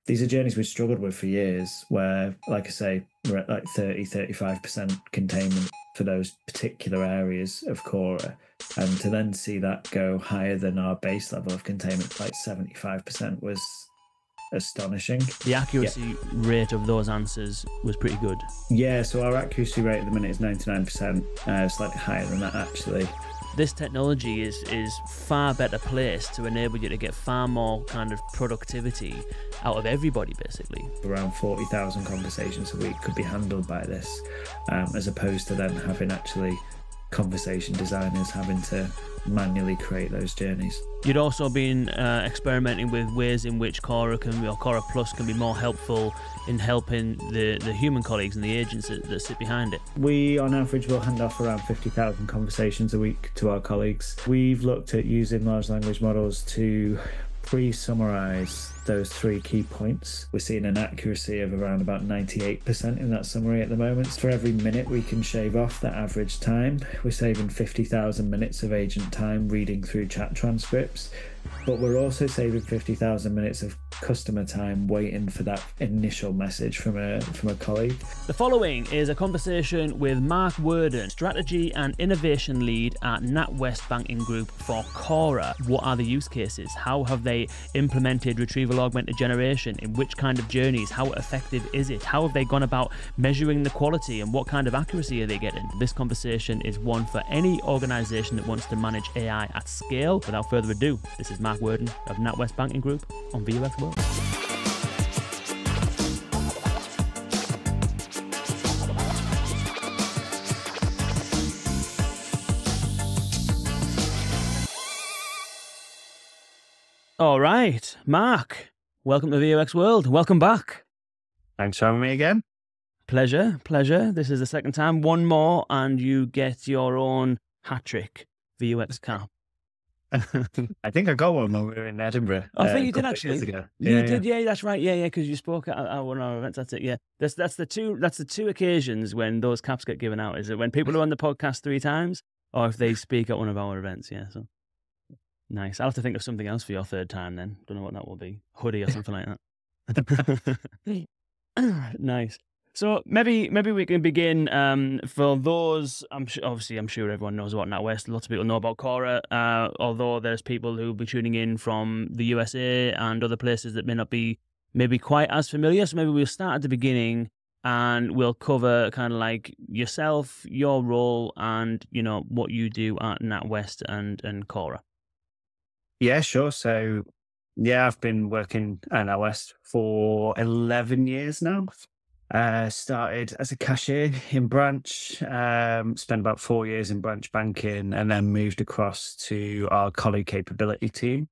these are journeys we've struggled with for years, where, like I say, we're at like 30-35% containment for those particular areas of Cora. And to then see that go higher than our base level of containment, like 75%, was astonishing. The accuracy rate of those answers was pretty good. Yeah, so our accuracy rate at the minute is 99%, slightly higher than that actually. This technology is far better placed to enable you to get far more kind of productivity out of everybody, basically. Around 40,000 conversations a week could be handled by this, as opposed to then having actually conversation designers having to manually create those journeys. You'd also been experimenting with ways in which Cora Plus can be more helpful in helping the human colleagues and the agents that sit behind it. We, on average, will hand off around 50,000 conversations a week to our colleagues. We've looked at using large language models to pre-summarize those 3 key points. We're seeing an accuracy of around about 98% in that summary at the moment. For every minute we can shave off that average time, we're saving 50,000 minutes of agent time reading through chat transcripts. But we're also saving 50,000 minutes of customer time waiting for that initial message from a colleague. The following is a conversation with Mark Worden, Strategy and Innovation Lead at NatWest Banking Group for Cora. What are the use cases? How have they implemented Retrieval Augmented Generation? In which kind of journeys? How effective is it? How have they gone about measuring the quality, and what kind of accuracy are they getting? This conversation is one for any organisation that wants to manage AI at scale. Without further ado, this is Mark Worden of NatWest Banking Group on VUX World. All right, Mark, welcome to VUX World. Welcome back. Thanks for having me again. Pleasure. This is the second time. One more and you get your own hat trick VUX cap. I think I got one when we were in Edinburgh. I think you did actually. You did, yeah. That's right. Yeah, because you spoke at one of our events. That's it. Yeah, that's the two occasions when those caps get given out. Is it when people are on the podcast 3 times, or if they speak at one of our events? Yeah. So nice. I'll have to think of something else for your 3rd time then. Don't know what that will be. Hoodie or something like that. Nice. So maybe we can begin. For those, I'm sure everyone knows about NatWest. Lots of people know about Cora. Although there's people who will be tuning in from the USA and other places that may not be maybe quite as familiar. So maybe we'll start at the beginning and we'll cover kind of like yourself, your role, and what you do at NatWest and Cora. Yeah, sure. So yeah, I've been working at NatWest for 11 years now. Started as a cashier in branch, spent about 4 years in branch banking, and then moved across to our colleague capability team.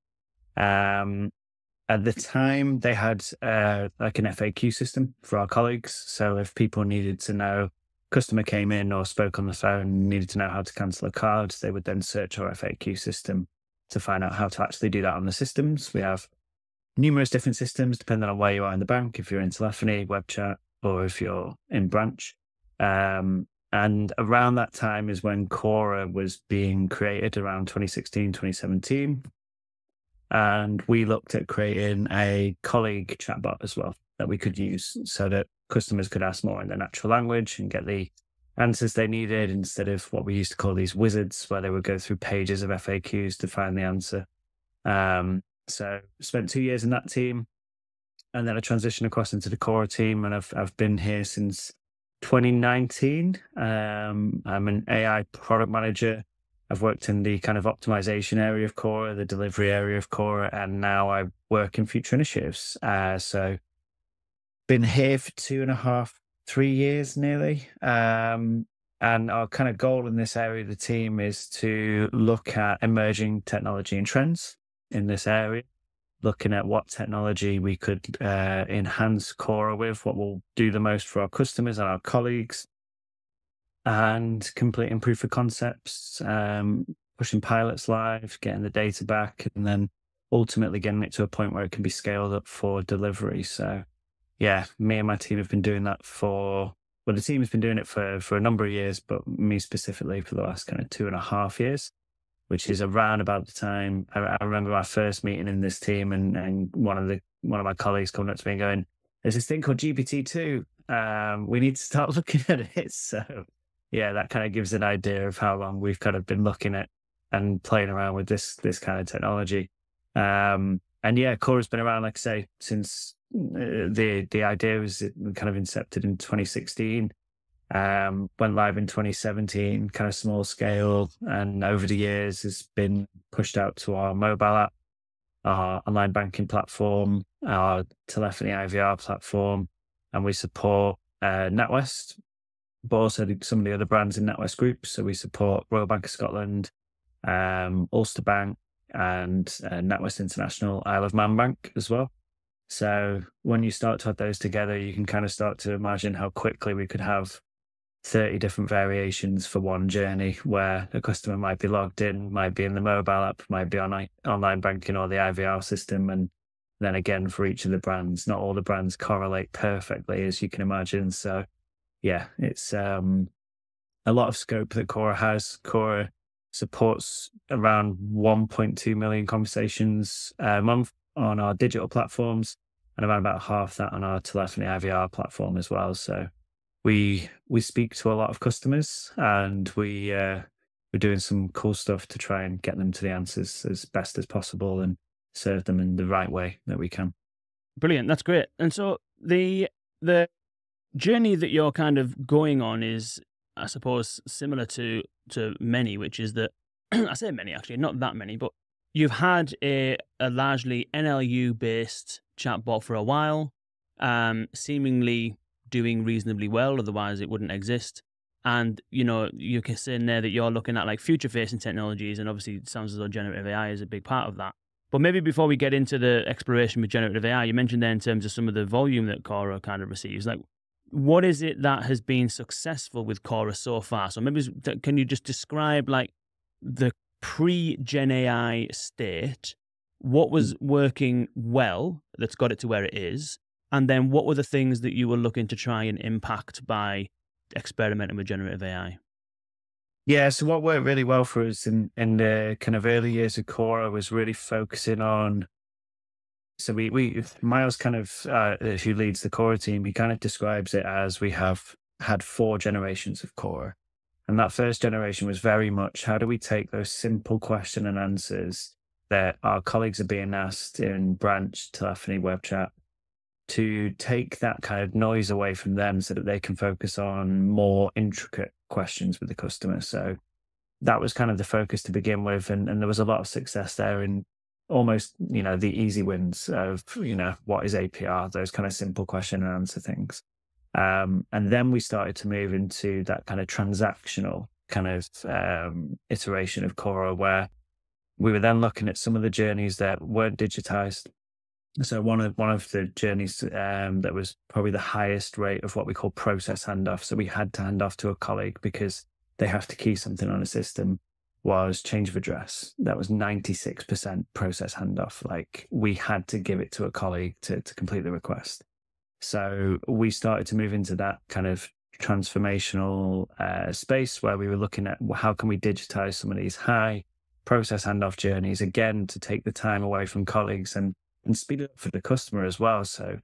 At the time, they had like an FAQ system for our colleagues. So if people needed to know, customer came in or spoke on the phone, needed to know how to cancel a card, they would then search our FAQ system to find out how to actually do that on the systems. We have numerous different systems depending on where you are in the bank, if you're in telephony, web chat, or if you're in branch. And around that time is when Cora was being created, around 2016, 2017. And we looked at creating a colleague chatbot as well that we could use so that customers could ask more in their natural language and get the answers they needed, instead of what we used to call these wizards, where they would go through pages of FAQs to find the answer. So spent 2 years in that team. And then I transitioned across into the Cora team, and I've been here since 2019. I'm an AI product manager. I've worked in the kind of optimization area of Cora, the delivery area of Cora, and now I work in future initiatives. So been here for 2.5, 3 years nearly. And our kind of goal in this area of the team is to look at emerging technology and trends in this area, looking at what technology we could enhance Cora with, what will do the most for our customers and our colleagues, and completing proof of concepts, pushing pilots live, getting the data back, and then ultimately getting it to a point where it can be scaled up for delivery. So yeah, me and my team have been doing that the team has been doing it for a number of years, but me specifically for the last kind of 2.5 years. Which is around about the time I remember my first meeting in this team, and one of the one of my colleagues coming up to me and going, there's this thing called GPT-2. We need to start looking at it. So yeah, that kind of gives an idea of how long we've kind of been looking at and playing around with this kind of technology. And yeah, Cora's been around, like I say, since the idea was kind of incepted in 2016. Went live in 2017, kind of small scale, and over the years has been pushed out to our mobile app, our online banking platform, our telephony IVR platform, and we support NatWest, but also some of the other brands in NatWest Group. So we support Royal Bank of Scotland, Ulster Bank, and NatWest International, Isle of Man Bank as well. So when you start to add those together, you can kind of start to imagine how quickly we could have 30 different variations for one journey, where a customer might be logged in, might be in the mobile app, might be on online banking or the IVR system. And then again, for each of the brands, not all the brands correlate perfectly, as you can imagine. So yeah, it's a lot of scope that Cora has. Cora supports around 1.2 million conversations a month on our digital platforms, and around about half that on our telephony IVR platform as well. So we speak to a lot of customers, and we're doing some cool stuff to try and get them to the answers as best as possible and serve them in the right way that we can. Brilliant. That's great. And so the journey that you're kind of going on is, I suppose, similar to many, which is that, I say many actually, not that many, but you've had a largely NLU-based chatbot for a while, seemingly doing reasonably well, otherwise it wouldn't exist. And, you know, you're saying there that you're looking at like future-facing technologies, and obviously it sounds as though generative AI is a big part of that. But maybe before we get into the exploration with generative AI, you mentioned there in terms of some of the volume that Cora kind of receives, like, what is it that has been successful with Cora so far? So maybe can you just describe like the pre-Gen AI state? What was working well that's got it to where it is? And then what were the things that you were looking to try and impact by experimenting with generative AI? Yeah, so what worked really well for us in the kind of early years of Cora was really focusing on. So we Miles kind of, who leads the Cora team, he kind of describes it as we have had 4 generations of Cora. And that first generation was very much, how do we take those simple question and answers that our colleagues are being asked in branch, telephony, web chat, to take that kind of noise away from them so that they can focus on more intricate questions with the customer. So that was kind of the focus to begin with. And there was a lot of success there in almost, you know, the easy wins of, you know, what is APR, those kind of simple question and answer things. And then we started to move into that kind of transactional kind of iteration of Cora, where we were then looking at some of the journeys that weren't digitized. So one of the journeys that was probably the highest rate of what we call process handoff, so we had to hand off to a colleague because they have to key something on a system, was change of address. That was 96% process handoff. Like, we had to give it to a colleague to complete the request. So we started to move into that kind of transformational space where we were looking at how can we digitize some of these high process handoff journeys, again, to take the time away from colleagues and speed it up for the customer as well. So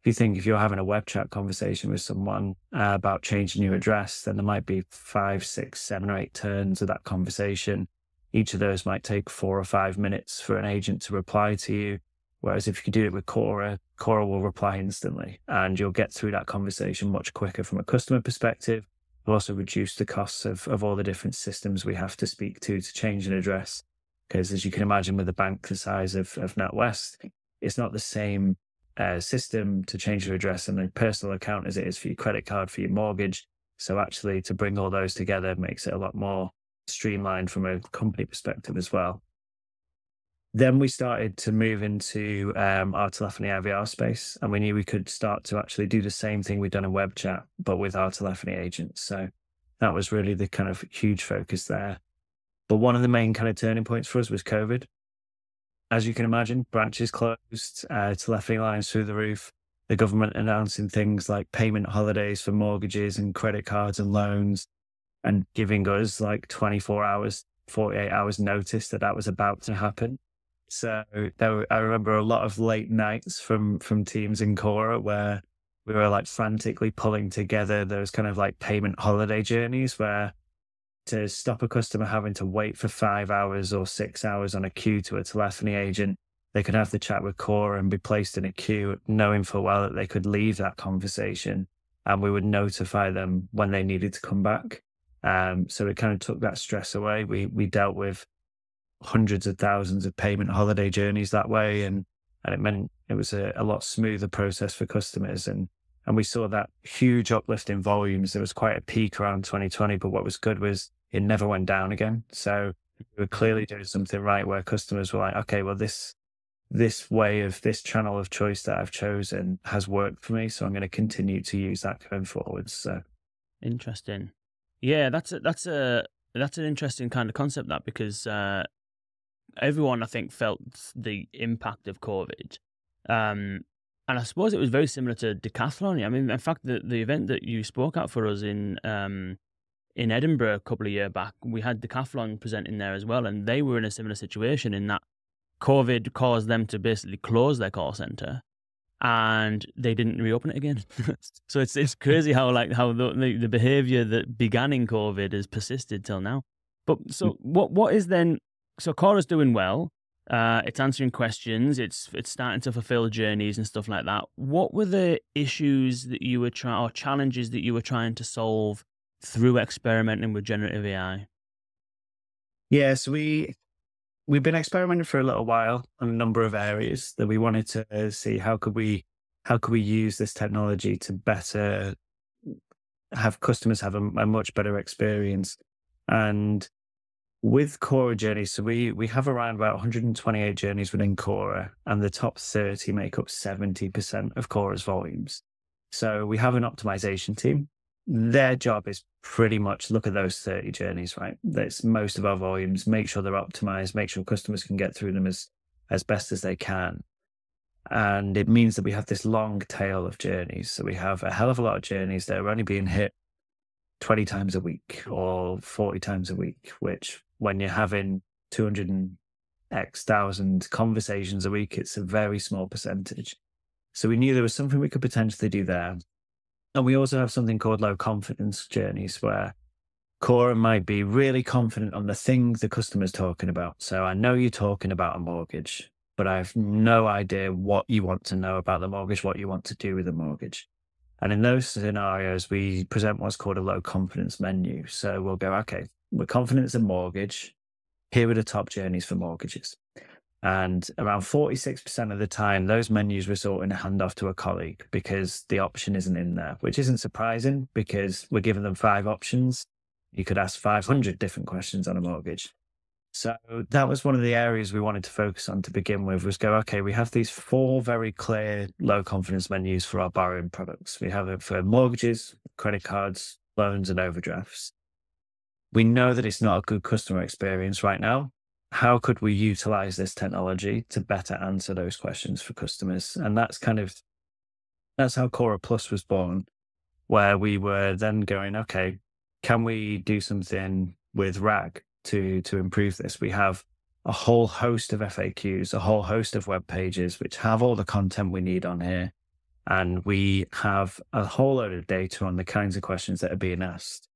if you're having a web chat conversation with someone about changing your address, then there might be 5, 6, 7 or 8 turns of that conversation. Each of those might take 4 or 5 minutes for an agent to reply to you. Whereas if you do it with Cora, Cora will reply instantly, and you'll get through that conversation much quicker from a customer perspective. It'll also reduce the costs of all the different systems we have to speak to change an address. Because as you can imagine, with a bank the size of NatWest, it's not the same system to change your address and a personal account as it is for your credit card, for your mortgage. So actually to bring all those together makes it a lot more streamlined from a company perspective as well. Then we started to move into our telephony IVR space, and we knew we could start to actually do the same thing we've done in web chat, but with our telephony agents. So that was really the kind of huge focus there. But one of the main kind of turning points for us was COVID. As you can imagine, branches closed, telephony lines through the roof, the government announcing things like payment holidays for mortgages and credit cards and loans, and giving us like 24 hours, 48 hours notice that was about to happen. So I remember a lot of late nights from teams in Cora where we were like frantically pulling together those kind of like payment holiday journeys where to stop a customer having to wait for 5 hours or 6 hours on a queue to a telephony agent, they could have the chat with Cora and be placed in a queue, knowing full well that they could leave that conversation and we would notify them when they needed to come back. So it kind of took that stress away. We dealt with hundreds of thousands of payment holiday journeys that way, and it meant it was a lot smoother process for customers. And we saw that huge uplift in volumes. There was quite a peak around 2020, but what was good was it never went down again. So we were clearly doing something right where customers were like, okay, well, this way of this channel of choice that I've chosen has worked for me, so I'm going to continue to use that going forwards. So interesting. Yeah, that's an interesting kind of concept, that, because everyone, I think, felt the impact of COVID. And I suppose it was very similar to Decathlon. I mean, in fact, the event that you spoke at for us in Edinburgh a couple of years back, we had Decathlon presenting there as well, and they were in a similar situation in that COVID caused them to basically close their call center, and they didn't reopen it again. So it's crazy how the behavior that began in COVID has persisted till now. But so what is then? So Cora's doing well. It's answering questions. It's starting to fulfill journeys and stuff like that. What were the issues that you were or challenges that you were trying to solve through experimenting with generative AI? Yeah, so we've been experimenting for a little while on a number of areas that we wanted to see how could we use this technology to better have customers have a much better experience. And with Cora journeys, so we have around about 128 journeys within Cora, and the top 30 make up 70% of Cora's volumes. So we have an optimization team. Their job is pretty much look at those 30 journeys, right? That's most of our volumes, make sure they're optimized, make sure customers can get through them as best as they can. And it means that we have this long tail of journeys. So we have a hell of a lot of journeys that are only being hit 20 times a week or 40 times a week, which when you're having 200,000 conversations a week, it's a very small percentage. So we knew there was something we could potentially do there. And we also have something called low confidence journeys where Cora might be really confident on the thing the customer's talking about. So I know you're talking about a mortgage, but I have no idea what you want to know about the mortgage, what you want to do with the mortgage. And in those scenarios, we present what's called a low confidence menu. So we'll go, okay, we're confident it's a mortgage. Here are the top journeys for mortgages. And around 46% of the time, those menus result in a handoff to a colleague because the option isn't in there, which isn't surprising because we're giving them 5 options. You could ask 500 different questions on a mortgage. So that was one of the areas we wanted to focus on to begin with, was go, okay, we have these 4 very clear low confidence menus for our borrowing products. We have it for mortgages, credit cards, loans, and overdrafts. We know that it's not a good customer experience right now. How could we utilize this technology to better answer those questions for customers? And that's how Cora Plus was born, where we were then going, okay, can we do something with RAG to improve this? We have a whole host of FAQs, a whole host of web pages, which have all the content we need on here. And we have a whole load of data on the kinds of questions that are being asked.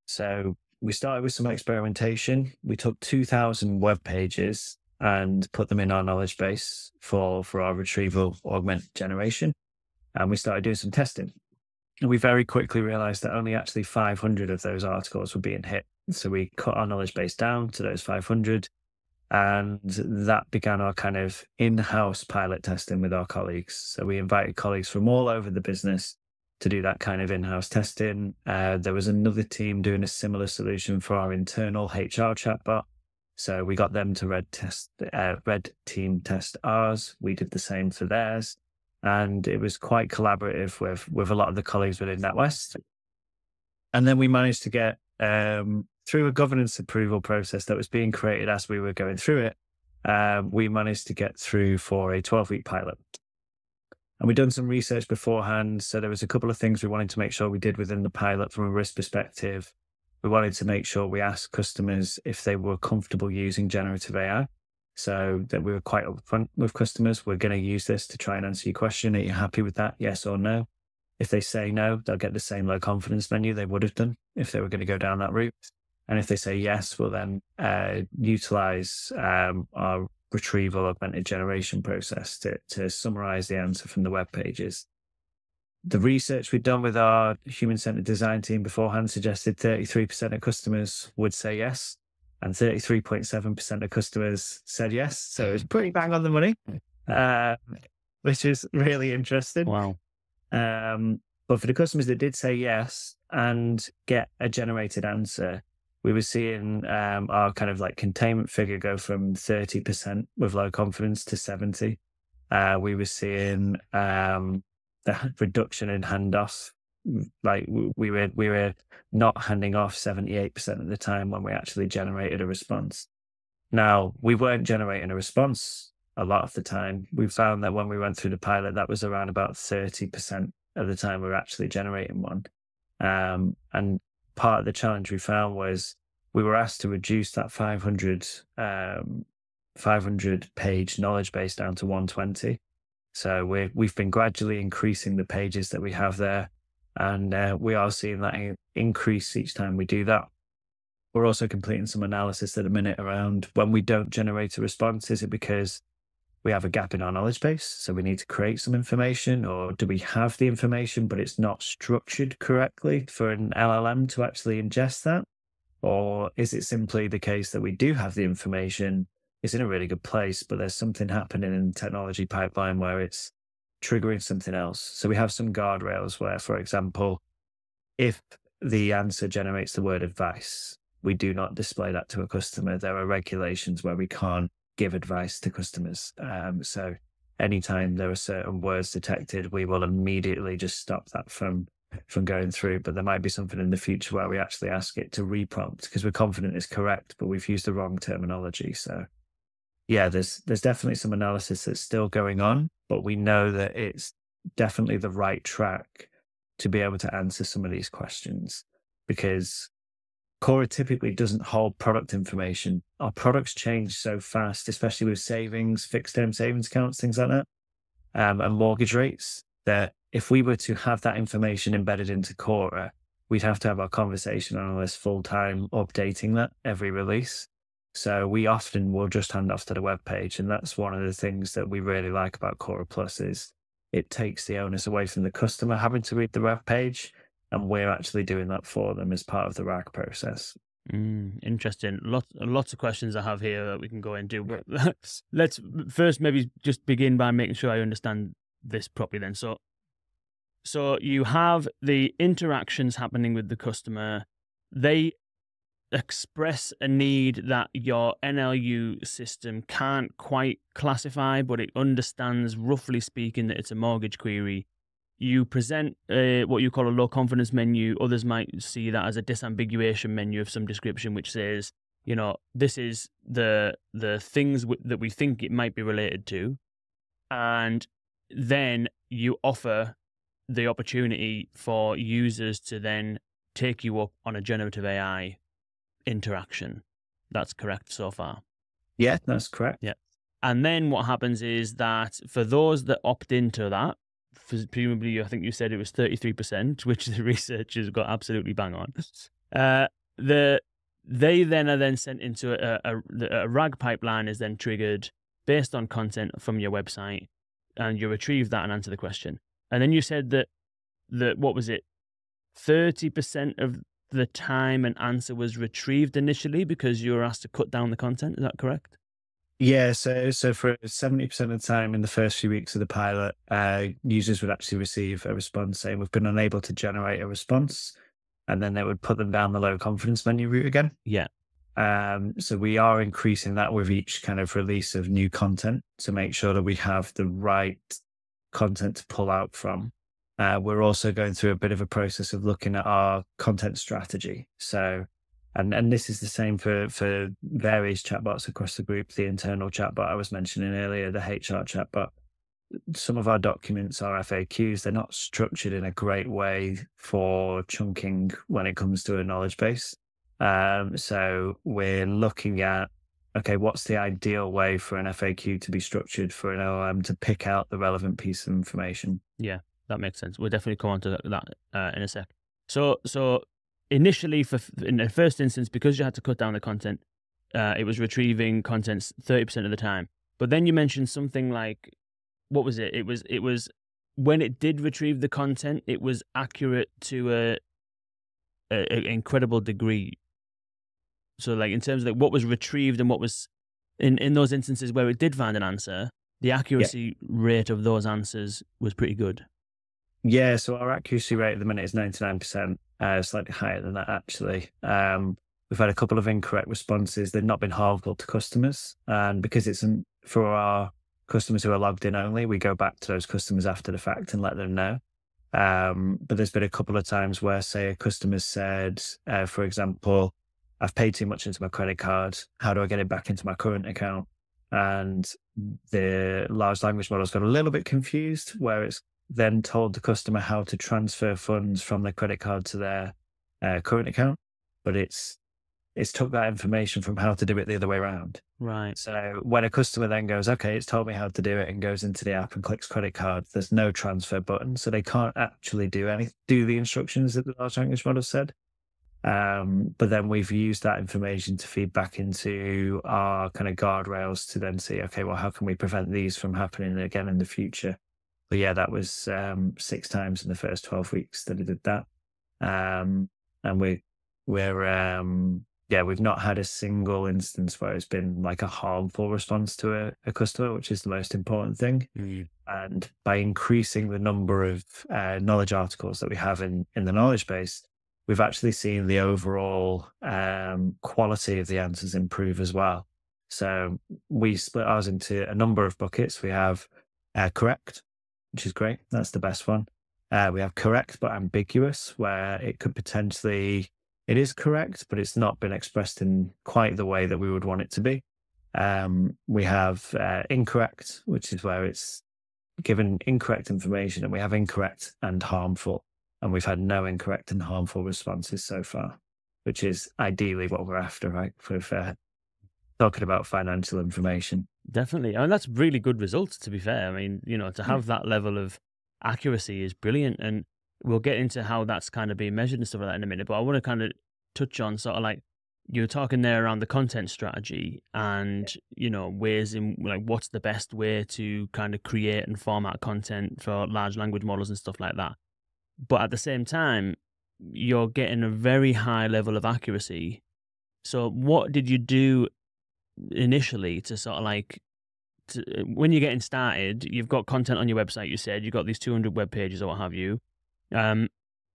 So we started with some experimentation. We took 2,000 web pages and put them in our knowledge base for our Retrieval Augmented Generation. And we started doing some testing. And we very quickly realized that only actually 500 of those articles were being hit. So we cut our knowledge base down to those 500. And that began our kind of in-house pilot testing with our colleagues. So we invited colleagues from all over the business to do that kind of in-house testing. There was another team doing a similar solution for our internal HR chatbot. So we got them to red team test ours. We did the same for theirs. And it was quite collaborative with a lot of the colleagues within NatWest. And then we managed to get through a governance approval process that was being created as we were going through it. We managed to get through for a 12-week pilot. And we'd done some research beforehand. So there was a couple of things we wanted to make sure we did within the pilot from a risk perspective. We wanted to make sure we asked customers if they were comfortable using generative AI. So that we were quite upfront with customers. We're going to use this to try and answer your question. Are you happy with that? Yes or no? If they say no, they'll get the same low confidence menu they would have done if they were going to go down that route. And if they say yes, we'll then utilize our retrieval augmented generation process to summarize the answer from the web pages. The research we'd done with our human-centered design team beforehand suggested 33% of customers would say yes, and 33.7% of customers said yes. So it's pretty bang on the money, which is really interesting. Wow. But for the customers that did say yes and get a generated answer, we were seeing our kind of like containment figure go from 30% with low confidence to 70%. We were seeing the reduction in handoffs. Like we were not handing off 78% of the time when we actually generated a response. Now, we weren't generating a response a lot of the time. We found that when we went through the pilot, that was around about 30% of the time we were actually generating one. And part of the challenge we found was we were asked to reduce that 500 page knowledge base down to 120. So we've been gradually increasing the pages that we have there, and we are seeing that increase each time we do that. We're also completing some analysis at the minute around when we don't generate a response. Is it because we have a gap in our knowledge base, so we need to create some information, or do we have the information but it's not structured correctly for an LLM to actually ingest that? Or is it simply the case that we do have the information, it's in a really good place, but there's something happening in the technology pipeline where it's triggering something else? So we have some guardrails where, for example, if the answer generates the word advice, we do not display that to a customer. There are regulations where we can't give advice to customers. So anytime there are certain words detected, we will immediately just stop that from going through. But there might be something in the future where we actually ask it to reprompt because we're confident it's correct, but we've used the wrong terminology. So yeah, there's definitely some analysis that's still going on, but we know that it's definitely the right track to be able to answer some of these questions, because Cora typically doesn't hold product information. Our products change so fast, especially with savings, fixed term savings accounts, things like that, and mortgage rates, that if we were to have that information embedded into Cora, we'd have to have our conversation analysts full time updating that every release. So we often will just hand off to the web page. And that's one of the things that we really like about Cora Plus is it takes the onus away from the customer having to read the web page, and we're actually doing that for them as part of the RAG process. Interesting. Lots of questions I have here that we can go into. But let's first maybe just begin by making sure I understand this properly then. So you have the interactions happening with the customer. They express a need that your NLU system can't quite classify, but it understands, roughly speaking, that it's a mortgage query. You present what you call a low confidence menu. Others might see that as a disambiguation menu of some description, which says, this is the things that we think it might be related to. And then you offer the opportunity for users to then take you up on a generative AI interaction. That's correct so far? Yeah, that's correct. Yeah. And then what happens is that for those that opt into that, presumably, I think you said it was 33%, which the researchers got absolutely bang on. They then are then sent into a RAG pipeline is then triggered based on content from your website, and you retrieve that and answer the question. And then you said that what was it? 30% of the time an answer was retrieved initially because you were asked to cut down the content. Is that correct? Yeah, so for 70% of the time in the first few weeks of the pilot, users would actually receive a response saying we've been unable to generate a response, and then they would put them down the low confidence menu route again. Yeah. So we are increasing that with each kind of release of new content to make sure that we have the right content to pull out from. We're also going through a bit of a process of looking at our content strategy. So, and this is the same for various chatbots across the group. The internal chatbot I was mentioning earlier, the HR chatbot. Some of our documents are FAQs. They're not structured in a great way for chunking when it comes to a knowledge base. So we're looking at okay, what's the ideal way for an FAQ to be structured for an LLM to pick out the relevant piece of information? Yeah, that makes sense. We'll definitely come on to that in a sec. So initially, in the first instance, because you had to cut down the content, it was retrieving content 30% of the time. But then you mentioned something like, what was it? It was when it did retrieve the content, it was accurate to an incredible degree. So like in terms of like what was retrieved and what was in those instances where it did find an answer, the accuracy rate of those answers was pretty good. Yeah, so our accuracy rate at the minute is 99%, slightly higher than that actually. We've had a couple of incorrect responses. They've not been harmful to customers. And because it's for our customers who are logged in only, we go back to those customers after the fact and let them know. But there's been a couple of times where, say, a customer said, for example, I've paid too much into my credit card. How do I get it back into my current account? And the large language model's got a little bit confused, where it's then told the customer how to transfer funds from their credit card to their current account. But it's took that information from how to do it the other way around. Right. So when a customer then goes, okay, it's told me how to do it, and goes into the app and clicks credit card, there's no transfer button. So they can't actually do the instructions that the large language model said. But then we've used that information to feed back into our kind of guardrails to then see, okay, well, how can we prevent these from happening again in the future? But yeah, that was 6 times in the first 12 weeks that it did that. And we've not had a single instance where it's been like a harmful response to a customer, which is the most important thing. Mm. And by increasing the number of knowledge articles that we have in the knowledge base, we've actually seen the overall quality of the answers improve as well. So we split ours into a number of buckets. We have correct, which is great. That's the best one. We have correct but ambiguous, where it could potentially, it is correct, but it's not been expressed in quite the way that we would want it to be. We have incorrect, which is where it's given incorrect information, and we have incorrect and harmful. And we've had no incorrect and harmful responses so far, which is ideally what we're after, right? With talking about financial information. Definitely. I mean, that's really good results, to be fair. I mean, to have that level of accuracy is brilliant. And we'll get into how that's kind of being measured and stuff like that in a minute. But I want to kind of touch on sort of like, you were talking there around the content strategy and, ways in like what's the best way to kind of create and format content for large language models and stuff like that. But at the same time, you're getting a very high level of accuracy. So what did you do initially to sort of like, when you're getting started, you've got content on your website, you said, you've got these 200 web pages or what have you.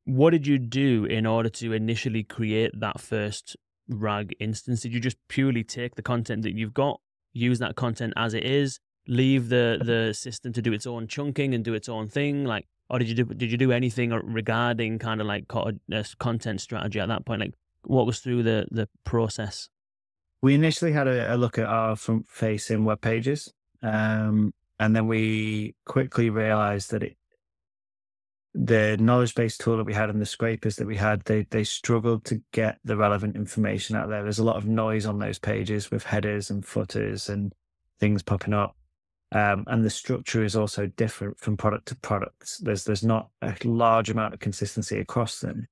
What did you do in order to initially create that first RAG instance? Did you just purely take the content that you've got, use that content as it is, leave the system to do its own chunking and do its own thing? Like, or did you do anything regarding kind of like content strategy at that point? Like, walk us through the process. We initially had a look at our front-facing web pages, and then we quickly realized that the knowledge-based tool that we had and the scrapers that we had, they struggled to get the relevant information out there. There's a lot of noise on those pages with headers and footers and things popping up. And the structure is also different from product to product. There's not a large amount of consistency across them.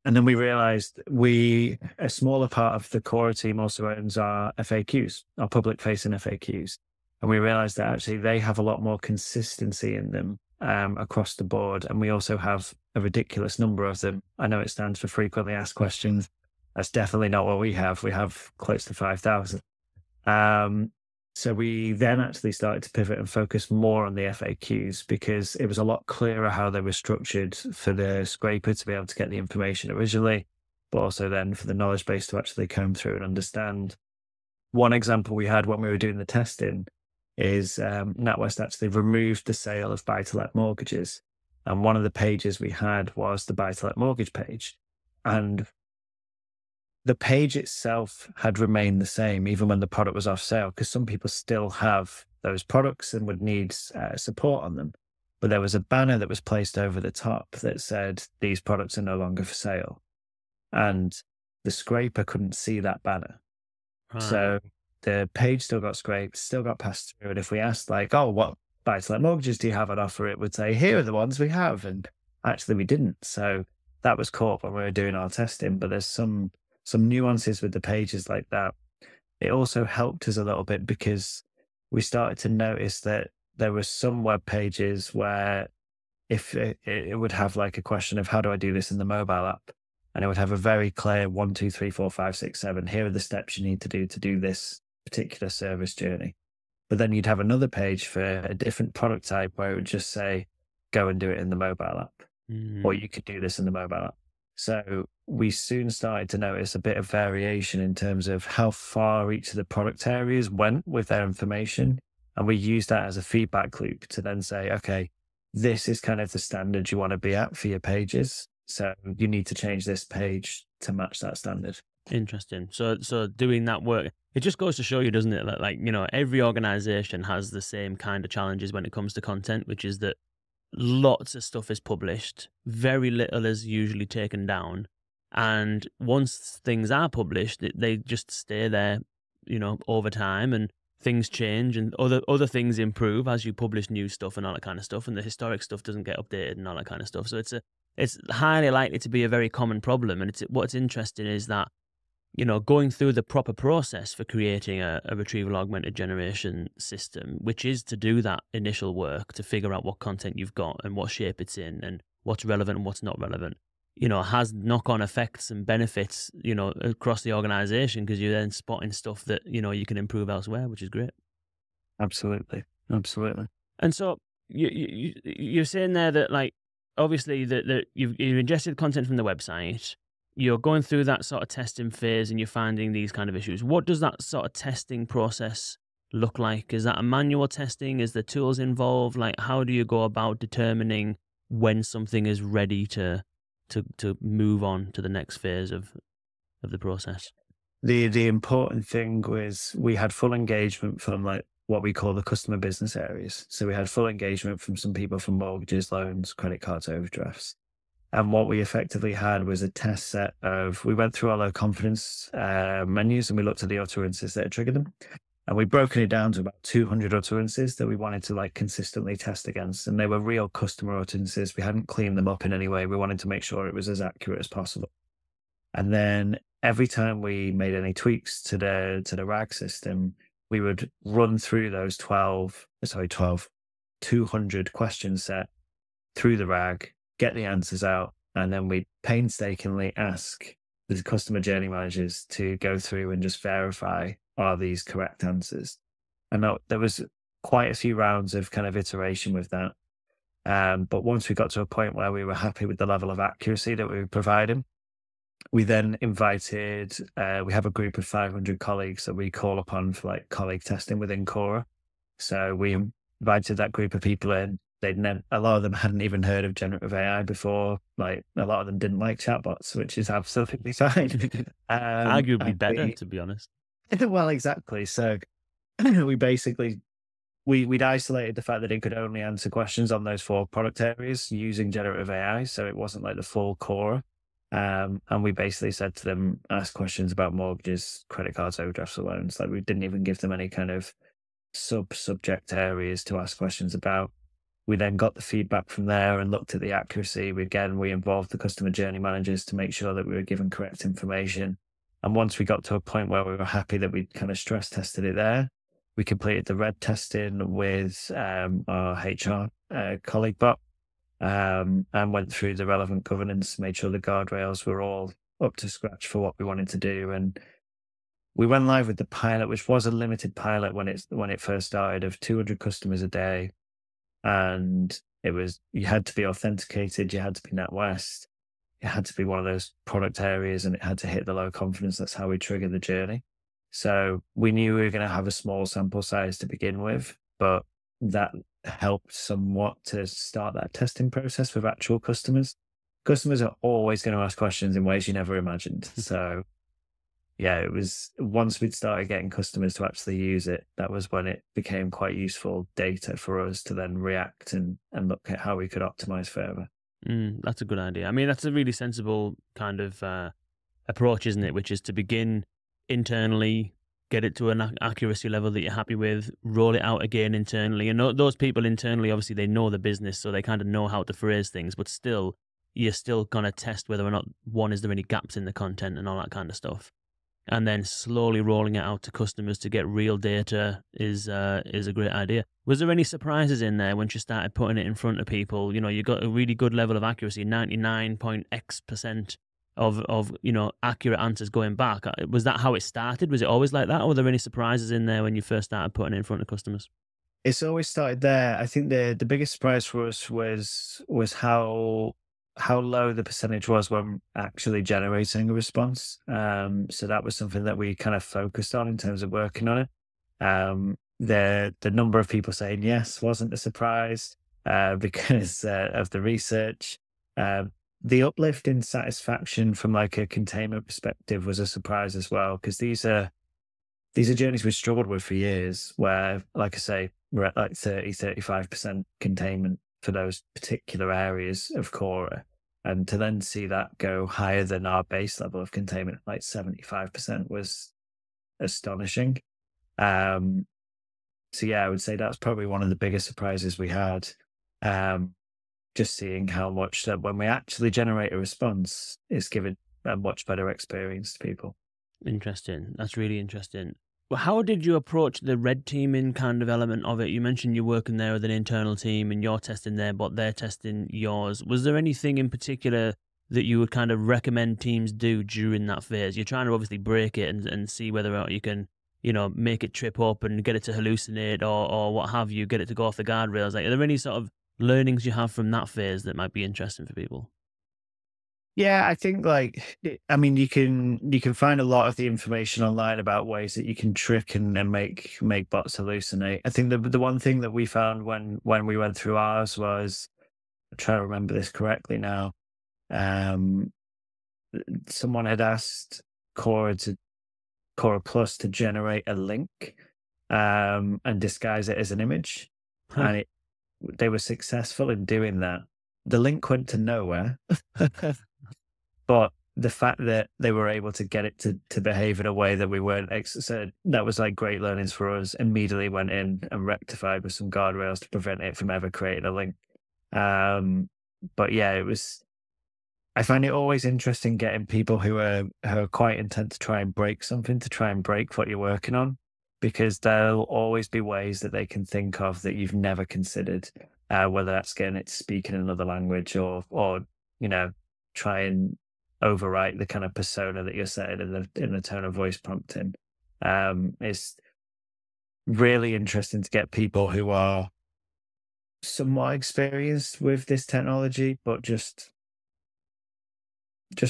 And then we realized a smaller part of the Cora team also owns our FAQs, our public-facing FAQs. And we realized that actually they have a lot more consistency in them across the board. And we also have a ridiculous number of them. I know it stands for frequently asked questions. That's definitely not what we have. We have close to 5,000. So we then actually started to pivot and focus more on the FAQs because it was a lot clearer how they were structured for the scraper to be able to get the information originally, but also then for the knowledge base to actually come through and understand. One example we had when we were doing the testing is NatWest actually removed the sale of buy-to-let mortgages. And one of the pages we had was the buy-to-let mortgage page. And the page itself had remained the same even when the product was off sale, because some people still have those products and would need support on them. But there was a banner that was placed over the top that said, these products are no longer for sale. And the scraper couldn't see that banner. So the page still got scraped, still got passed through. And if we asked like, oh, what buy-to-let mortgages do you have on offer? It would say, here are the ones we have. And actually we didn't. So that was caught when we were doing our testing. But there's some nuances with the pages like that. It also helped us a little bit because we started to notice that there were some web pages where if it would have like a question of how do I do this in the mobile app? And it would have a very clear 1, 2, 3, 4, 5, 6, 7. Here are the steps you need to do this particular service journey. But then you'd have another page for a different product type where it would just say, go and do it in the mobile app. Or you could do this in the mobile app. So we soon started to notice a bit of variation in terms of how far each of the product areas went with their information. And we used that as a feedback loop to then say, okay, this is kind of the standard you want to be at for your pages. So you need to change this page to match that standard. Interesting. So doing that work, it just goes to show you, doesn't it? Like, you know, every organization has the same kind of challenges when it comes to content, which is that lots of stuff is published, very little is usually taken down. And once things are published, they just stay there, you know, over time, and things change and other things improve as you publish new stuff and all that kind of stuff. And the historic stuff doesn't get updated and all that kind of stuff. So it's highly likely to be a very common problem. And what's interesting is that, you know, going through the proper process for creating a retrieval augmented generation system, which is to do that initial work to figure out what content you've got and what shape it's in and what's relevant and what's not relevant, you know, has knock-on effects and benefits, you know, across the organization, because you're then spotting stuff that, you know, you can improve elsewhere, which is great. Absolutely. And so you're saying there that, like, obviously that you've ingested content from the website, you're going through that sort of testing phase and you're finding these kind of issues. What does that sort of testing process look like? Is that a manual testing? Is there tools involved? Like, how do you go about determining when something is ready to move on to the next phase of the process? The important thing was we had full engagement from like what we call the customer business areas. So we had full engagement from some people from mortgages, loans, credit cards, overdrafts. And what we effectively had was a test set of, we went through all our confidence menus and we looked at the utterances that triggered them. And we've broken it down to about 200 utterances that we wanted to like consistently test against. And they were real customer utterances. We hadn't cleaned them up in any way. We wanted to make sure it was as accurate as possible. And then every time we made any tweaks to the RAG system, we would run through those 200 question set through the RAG, get the answers out, and then we painstakingly ask the customer journey managers to go through and just verify, are these correct answers? And there was quite a few rounds of kind of iteration with that. But once we got to a point where we were happy with the level of accuracy that we were providing, we then invited, we have a group of 500 colleagues that we call upon for like colleague testing within Cora. So we invited that group of people in. A lot of them hadn't even heard of generative AI before. Like, a lot of them didn't like chatbots, which is absolutely fine. Arguably better, to be honest. Well, exactly. So we basically, we'd isolated the fact that it could only answer questions on those 4 product areas using generative AI. So it wasn't like the full Cora. And we basically said to them, ask questions about mortgages, credit cards, overdrafts, or loans. Like, we didn't even give them any kind of subject areas to ask questions about. We then got the feedback from there and looked at the accuracy. We involved the customer journey managers to make sure that we were given correct information. And once we got to a point where we were happy that we'd kind of stress tested it there, we completed the red testing with our HR colleague bot and went through the relevant governance, made sure the guardrails were all up to scratch for what we wanted to do. And we went live with the pilot, which was a limited pilot when it first started, of 200 customers a day. And you had to be authenticated, you had to be NatWest, it had to be one of those product areas, and it had to hit the low confidence. That's how we triggered the journey. So we knew we were going to have a small sample size to begin with, but that helped somewhat to start that testing process with actual customers. Customers are always going to ask questions in ways you never imagined. So yeah, it was once we'd started getting customers to actually use it, that was when it became quite useful data for us to then react and look at how we could optimize further. That's a good idea. I mean, that's a really sensible kind of approach, isn't it? Which is to begin internally, get it to an accuracy level that you're happy with, roll it out again internally. And those people internally, obviously, they know the business, so they kind of know how to phrase things, but still, you're still going to test whether or not, one, is there any gaps in the content and all that kind of stuff. And then slowly rolling it out to customers to get real data is a great idea. Was there any surprises in there once you started putting it in front of people? You got a really good level of accuracy, 99.x% of accurate answers going back. Was that how it started? Was it always like that? Or were there any surprises in there when you first started putting it in front of customers? It's always started there. I think the biggest surprise for us was how low the percentage was when actually generating a response. So that was something that we kind of focused on in terms of working on it. The number of people saying yes wasn't a surprise because of the research. The uplift in satisfaction from like a containment perspective was a surprise as well, because these are journeys we've struggled with for years, where, like I say, we're at like 35% containment for those particular areas of Cora. And to then see that go higher than our base level of containment, like 75%, was astonishing. So yeah, I would say that's probably one of the biggest surprises we had. Just seeing how much that when we actually generate a response is giving a much better experience to people. Interesting. That's really interesting. Well, how did you approach the red teaming kind of element of it? You mentioned you're working there with an internal team and you're testing there, but they're testing yours. Was there anything in particular that you would kind of recommend teams do during that phase? You're trying to obviously break it and see whether or not you can, make it trip up and get it to hallucinate or what have you, get it to go off the guardrails. Like, are there any sort of learnings you have from that phase that might be interesting for people? Yeah, I think you can find a lot of the information online about ways that you can trick and make bots hallucinate. I think the one thing that we found when we went through ours was, I'm trying to remember this correctly now. Someone had asked Cora Plus to generate a link and disguise it as an image, and they were successful in doing that. The link went to nowhere. But the fact that they were able to get it to behave in a way that we weren't, so that was like great learnings for us. Immediately went in and rectified with some guardrails to prevent it from ever creating a link. But yeah, I find it always interesting getting people who are quite intent to try and break something, to try and break what you're working on, because there'll always be ways that they can think of that you've never considered, whether that's getting it to speak in another language or try and overwrite the kind of persona that you're setting in the tone of voice prompting. It's really interesting to get people who are somewhat experienced with this technology, but just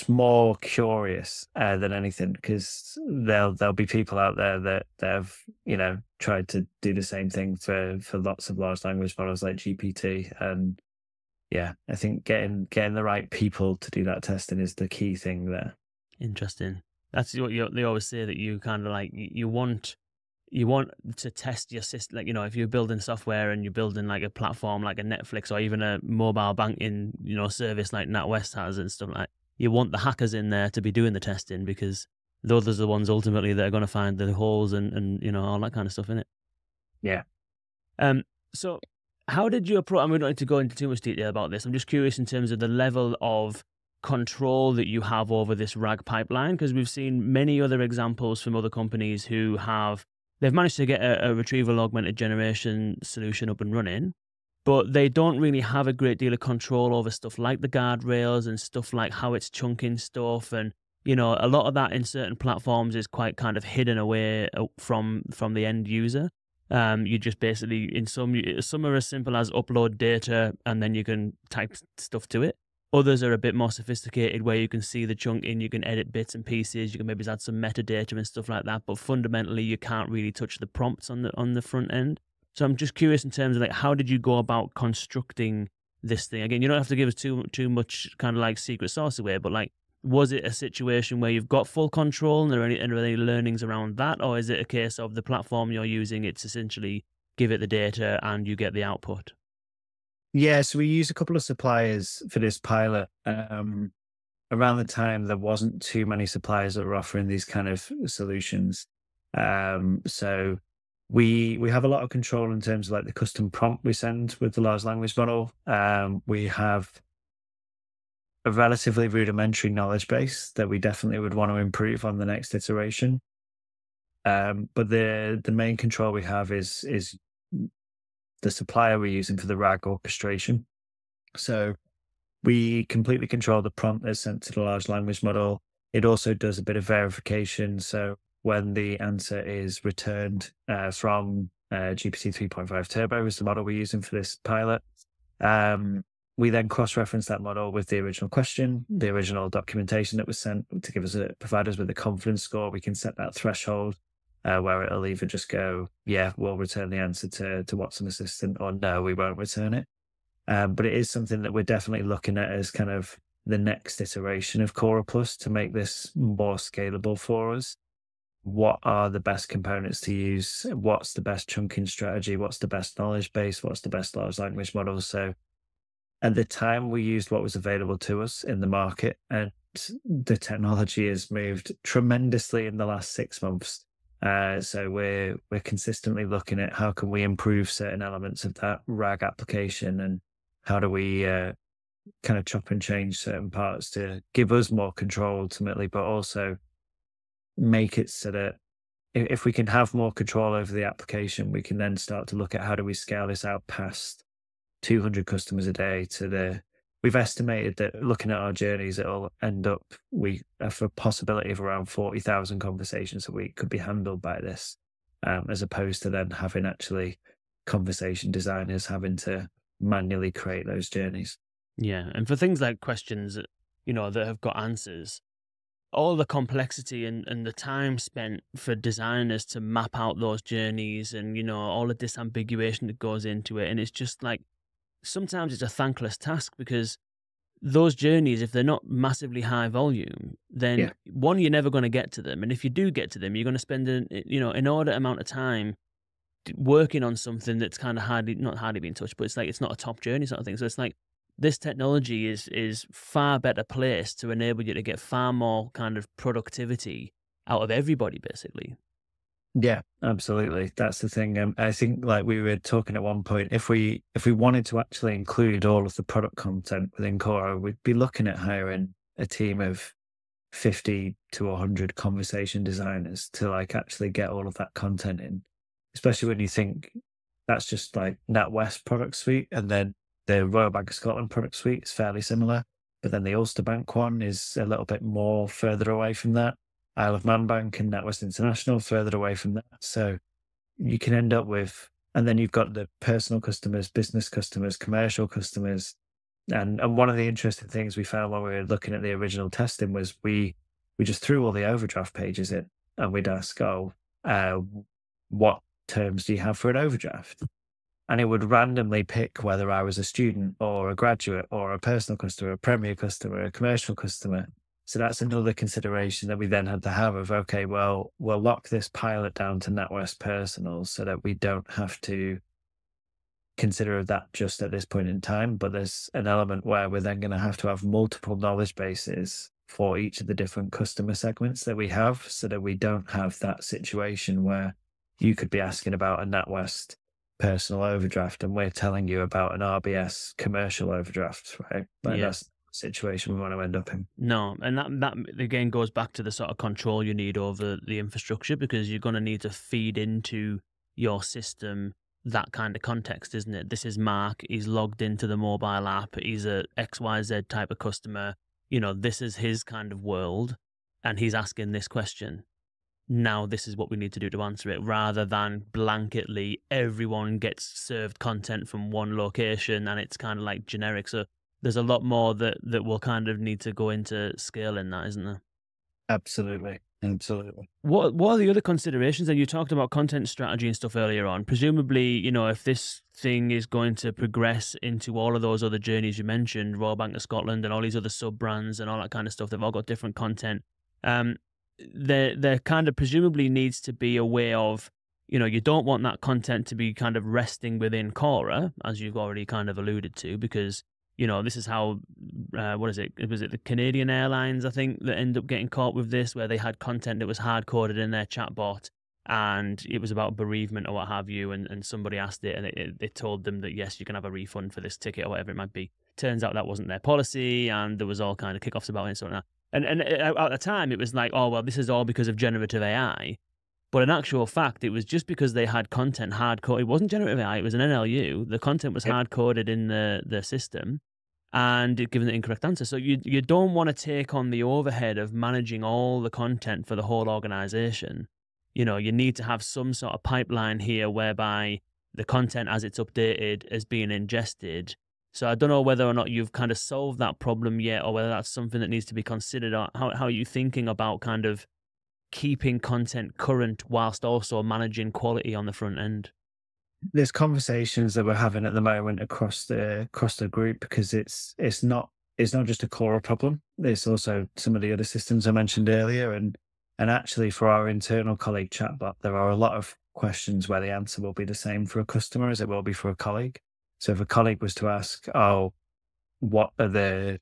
more curious than anything, because there'll be people out there that have tried to do the same thing for lots of large language models like GPT. And yeah, I think getting the right people to do that testing is the key thing there. Interesting. That's what they always say, that you kind of like, you want to test your system. Like, if you're building software and you're building like a platform like a Netflix or even a mobile banking, service like NatWest has and stuff like that, you want the hackers in there to be doing the testing, because those are the ones ultimately that are going to find the holes and all that kind of stuff in it. Yeah. So how did you approach, and we don't need to go into too much detail about this, I'm just curious in terms of the level of control that you have over this RAG pipeline, because we've seen many other examples from other companies who they've managed to get a retrieval augmented generation solution up and running, but they don't really have a great deal of control over stuff like the guardrails and stuff like how it's chunking stuff. And, a lot of that in certain platforms is quite kind of hidden away from the end user. You just basically, in some are as simple as upload data and then you can type stuff to it. Others are a bit more sophisticated, where you can see the chunking, you can edit bits and pieces, you can maybe add some metadata and stuff like that. But fundamentally, you can't really touch the prompts on the front end. So I'm just curious in terms of like, how did you go about constructing this thing? Again, you don't have to give us too much kind of like secret sauce away, but like, was it a situation where you've got full control and are there any learnings around that? Or is it a case of the platform you're using, it's essentially give it the data and you get the output? Yeah, so we used a couple of suppliers for this pilot. Around the time, there wasn't too many suppliers that were offering these kind of solutions. So we have a lot of control in terms of like the custom prompt we send with the large language model. We have a relatively rudimentary knowledge base that we definitely would want to improve on the next iteration. But the main control we have is the supplier we're using for the RAG orchestration. So we completely control the prompt that's sent to the large language model. It also does a bit of verification. So when the answer is returned from GPT 3.5 Turbo, is the model we're using for this pilot, we then cross-reference that model with the original question, the original documentation that was sent to provide us with a confidence score. We can set that threshold where it'll either just go, yeah, we'll return the answer to Watson Assistant, or no, we won't return it. But it is something that we're definitely looking at as kind of the next iteration of Cora Plus to make this more scalable for us. What are the best components to use? What's the best chunking strategy? What's the best knowledge base? What's the best large language model? So at the time, we used what was available to us in the market, and the technology has moved tremendously in the last 6 months. So we're consistently looking at how can we improve certain elements of that RAG application, and how do we kind of chop and change certain parts to give us more control ultimately, but also make it so that if we can have more control over the application, we can then start to look at how do we scale this out past 200 customers a day we've estimated that looking at our journeys, it'll end up, we have a possibility of around 40,000 conversations a week could be handled by this, as opposed to then having actually conversation designers having to manually create those journeys. Yeah. And for things like questions, that have got answers, all the complexity and the time spent for designers to map out those journeys and, all the disambiguation that goes into it. And it's just like, sometimes it's a thankless task, because those journeys, if they're not massively high volume, then one, you're never going to get to them. And if you do get to them, you're going to spend an inordinate amount of time working on something that's kind of not hardly being touched, but it's like, it's not a top journey sort of thing. So it's like, this technology is far better placed to enable you to get far more kind of productivity out of everybody, basically. Yeah, absolutely. That's the thing. I think, like we were talking at one point, if we wanted to actually include all of the product content within Cora, we'd be looking at hiring a team of 50 to 100 conversation designers to like actually get all of that content in. Especially when you think that's just like NatWest product suite, and then the Royal Bank of Scotland product suite is fairly similar, but then the Ulster Bank one is a little bit more further away from that. Isle of Man Bank and NatWest International further away from that. So you can end up with, and then you've got the personal customers, business customers, commercial customers. And one of the interesting things we found when we were looking at the original testing was we just threw all the overdraft pages in, and we'd ask, what terms do you have for an overdraft? And it would randomly pick whether I was a student or a graduate or a personal customer, a premier customer, a commercial customer. So that's another consideration that we then had to have of, okay, well, we'll lock this pilot down to NatWest Personal so that we don't have to consider that just at this point in time. But there's an element where we're then going to have multiple knowledge bases for each of the different customer segments that we have, so that we don't have that situation where you could be asking about a NatWest personal overdraft and we're telling you about an RBS commercial overdraft, right? That's situation we want to end up in. No, and that again goes back to the sort of control you need over the infrastructure, because you're going to need to feed into your system that kind of context, isn't it? This is Mark, he's logged into the mobile app, he's a XYZ type of customer, this is his kind of world, and he's asking this question. Now this is what we need to do to answer it, rather than blanketly everyone gets served content from one location and it's kind of like generic. So there's a lot more that will kind of need to go into scaling that, isn't there? Absolutely. What are the other considerations? And you talked about content strategy and stuff earlier on. Presumably, if this thing is going to progress into all of those other journeys you mentioned, Royal Bank of Scotland and all these other sub-brands and all that kind of stuff, they've all got different content. There kind of presumably needs to be a way of, you don't want that content to be kind of resting within Cora, as you've already kind of alluded to, because this is how, was it the Canadian Airlines, I think, that ended up getting caught with this, where they had content that was hard-coded in their chatbot, and it was about bereavement or what have you, and somebody asked it, and it told them that, yes, you can have a refund for this ticket or whatever it might be. Turns out that wasn't their policy, and there was all kind of kickoffs about it and so on. And at the time, it was like, oh, well, this is all because of generative AI. But in actual fact, it was just because they had content hard-coded. It wasn't generative AI, it was an NLU. The content was hard-coded in the system, and it given the incorrect answer. So you don't want to take on the overhead of managing all the content for the whole organization. You know, you need to have some sort of pipeline here whereby the content, as it's updated, is being ingested. So I don't know whether or not you've kind of solved that problem yet, or whether that's something that needs to be considered. Or how are you thinking about kind of keeping content current whilst also managing quality on the front end? There's conversations that we're having at the moment across the group, because it's not just a Cora problem. There's also some of the other systems I mentioned earlier, and actually for our internal colleague chatbot, there are a lot of questions where the answer will be the same for a customer as it will be for a colleague. So if a colleague was to ask, oh, what are the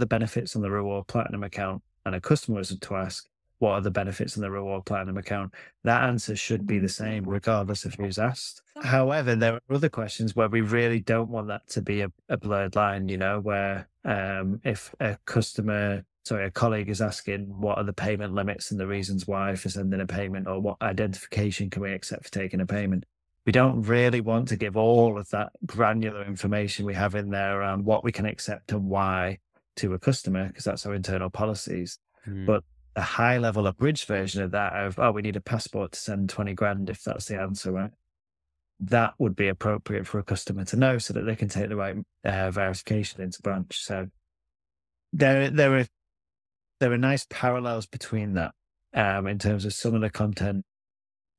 benefits on the Reward Platinum account, and a customer was to ask, what are the benefits on the Reward Platinum account, that answer should be the same regardless of who's asked. However, there are other questions where we really don't want that to be a blurred line, you know, where if a colleague is asking what are the payment limits and the reasons why for sending a payment, or what identification can we accept for taking a payment, we don't really want to give all of that granular information we have in there around what we can accept and why to a customer, because that's our internal policies. But a high level abridged version of that of, oh, we need a passport to send 20 grand, if that's the answer, right? That would be appropriate for a customer to know so that they can take the right verification into branch. So there are nice parallels between that in terms of some of the content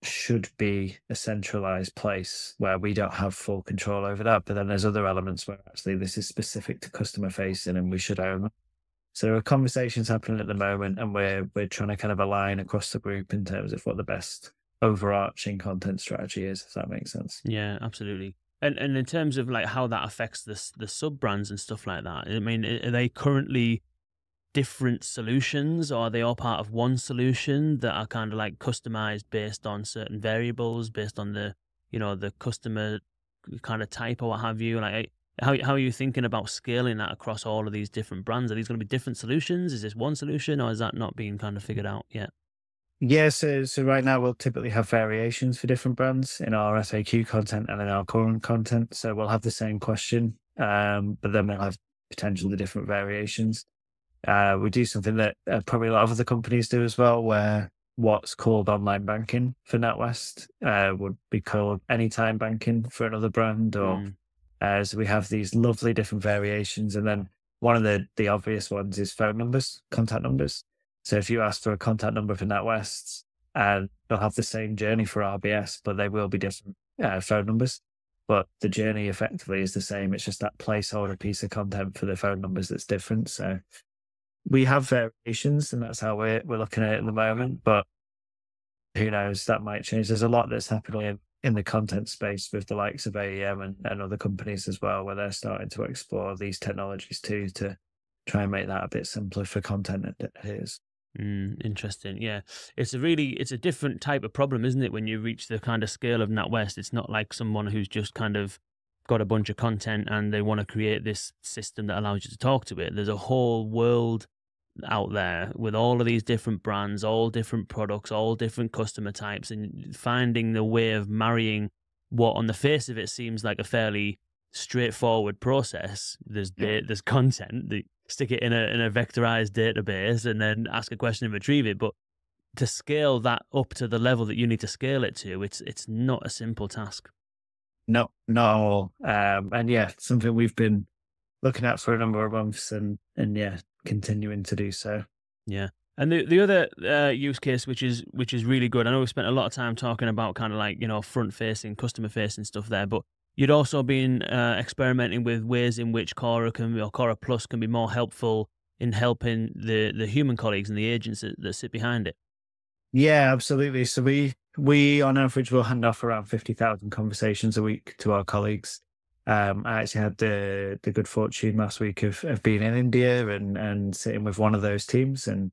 should be a centralized place where we don't have full control over that. But then there's other elements where actually this is specific to customer facing and we should own them. So there are conversations happening at the moment, and we're trying to kind of align across the group in terms of what the best overarching content strategy is, if that makes sense. Yeah, absolutely. And in terms of like how that affects the sub brands and stuff like that, I mean, are they currently different solutions, or are they all part of one solution that are kind of like customized based on certain variables, based on the, you know, the customer kind of type or what have you? Like, how are you thinking about scaling that across all of these different brands? Are these going to be different solutions? Is this one solution, or is that not being kind of figured out yet? Yeah, so right now we'll typically have variations for different brands in our FAQ content and in our current content. So we'll have the same question, but then we'll have potentially different variations. We do something that probably a lot of other companies do as well, where what's called online banking for NatWest would be called anytime banking for another brand, or so we have these lovely different variations. And then one of the obvious ones is phone numbers, contact numbers. So if you ask for a contact number for NatWest, and they'll have the same journey for RBS, but they will be different phone numbers. But the journey effectively is the same. It's just that placeholder piece of content for the phone numbers that's different. So we have variations, and that's how we're looking at it at the moment. But who knows, that might change. There's a lot that's happening in the content space with the likes of AEM and other companies as well, where they're starting to explore these technologies too, to try and make that a bit simpler for content adheres. Interesting. Yeah. It's a different type of problem, isn't it? When you reach the kind of scale of NatWest, it's not like someone who's just kind of got a bunch of content and they want to create this system that allows you to talk to it. There's a whole world out there with all of these different brands, all different products, all different customer types, and finding the way of marrying what on the face of it seems like a fairly straightforward process. There's content, stick it in a vectorized database and then ask a question and retrieve it. But to scale that up to the level that you need to scale it to, it's not a simple task. No, not at all. And yeah, something we've been looking at for a number of months, and yeah, continuing to do so. Yeah. And the other use case, which is really good, I know we've spent a lot of time talking about kind of like, you know, front-facing, customer-facing stuff there, but you'd also been experimenting with ways in which Cora Plus can be more helpful in helping the human colleagues and the agents that sit behind it. Yeah, absolutely. So we on average will hand off around 50,000 conversations a week to our colleagues. I actually had the good fortune last week of being in India and sitting with one of those teams, and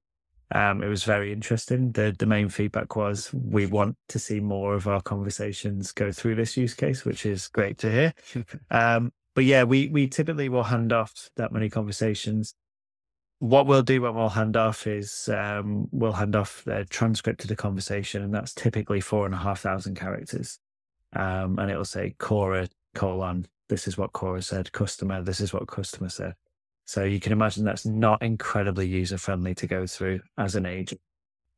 It was very interesting. The main feedback was we want to see more of our conversations go through this use case, which is great to hear. But yeah, we typically will hand off that many conversations. What we'll do when we'll hand off is we'll hand off the transcript to the conversation, and that's typically 4,500 characters. And it'll say Cora, this is what Cora said, customer, this is what customer said. So you can imagine that's not incredibly user-friendly to go through as an agent.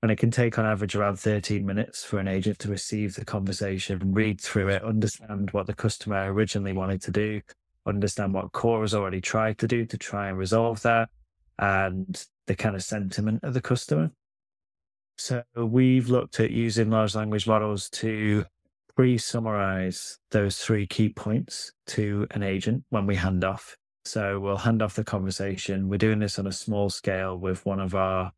And it can take on average around 13 minutes for an agent to receive the conversation, read through it, understand what the customer originally wanted to do, understand what Cora's already tried to do to try and resolve that, and the kind of sentiment of the customer. So we've looked at using large language models to pre-summarize those 3 key points to an agent when we hand off. So we'll hand off the conversation. We're doing this on a small scale with one of our